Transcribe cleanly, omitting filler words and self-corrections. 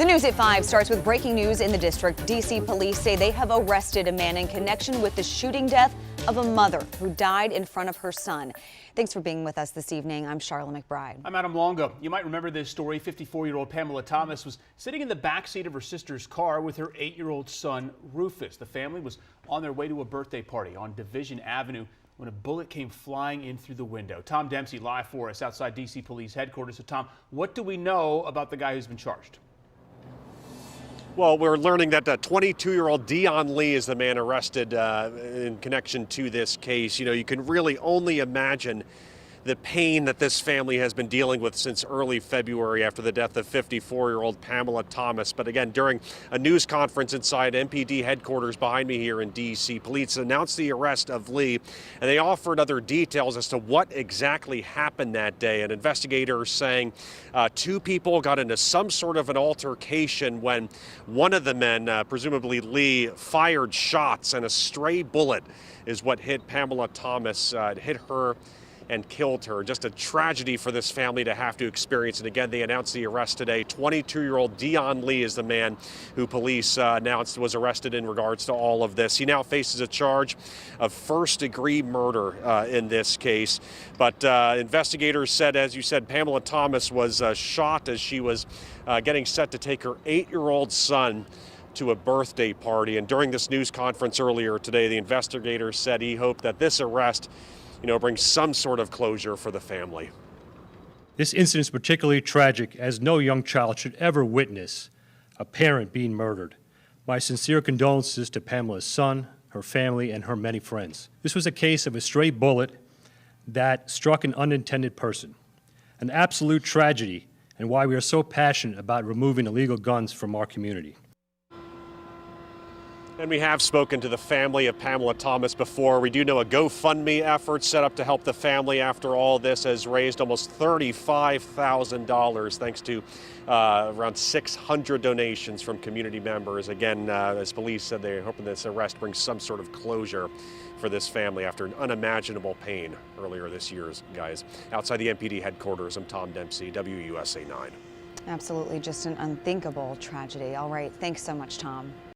The news at 5 starts with breaking news in the district. D.C. police say they have arrested a man in connection with the shooting death of a mother who died in front of her son. Thanks for being with us this evening. I'm Charla McBride. I'm Adam Longo. You might remember this story. 54-year-old Pamela Thomas was sitting in the back seat of her sister's car with her 8-year-old son, Rufus. The family was on their way to a birthday party on Division Avenue when a bullet came flying in through the window. Tom Dempsey live for us outside D.C. Police headquarters. So, Tom, what do we know about the guy who's been charged? Well, we're learning that 22-year-old Dion Lee is the man arrested in connection to this case. You know, you can really only imagine the pain that this family has been dealing with since early February after the death of 54-year-old Pamela Thomas. But again, during a news conference inside MPD headquarters behind me here in D.C., police announced the arrest of Lee, and they offered other details as to what exactly happened that day. And investigators saying two people got into some sort of an altercation when one of the men, presumably Lee, fired shots, and a stray bullet is what hit Pamela Thomas, hit her and killed her. Just a tragedy for this family to have to experience. And again, they announced the arrest today. 22-year-old Dion Lee is the man who police announced was arrested in regards to all of this. He now faces a charge of first-degree murder in this case. But investigators said, as you said, Pamela Thomas was shot as she was getting set to take her 8-year-old son to a birthday party. And during this news conference earlier today, the investigators said he hoped that this arrest brings some sort of closure for the family. This incident is particularly tragic, as no young child should ever witness a parent being murdered. My sincere condolences to Pamela's son, her family, and her many friends. This was a case of a stray bullet that struck an unintended person. An absolute tragedy, and why we are so passionate about removing illegal guns from our community. And we have spoken to the family of Pamela Thomas before. We do know a GoFundMe effort set up to help the family after all this has raised almost $35,000 thanks to around 600 donations from community members. Again, as police said, they're hoping this arrest brings some sort of closure for this family after an unimaginable pain earlier this year, guys. Outside the MPD headquarters, I'm Tom Dempsey, WUSA 9. Absolutely, just an unthinkable tragedy. All right, thanks so much, Tom.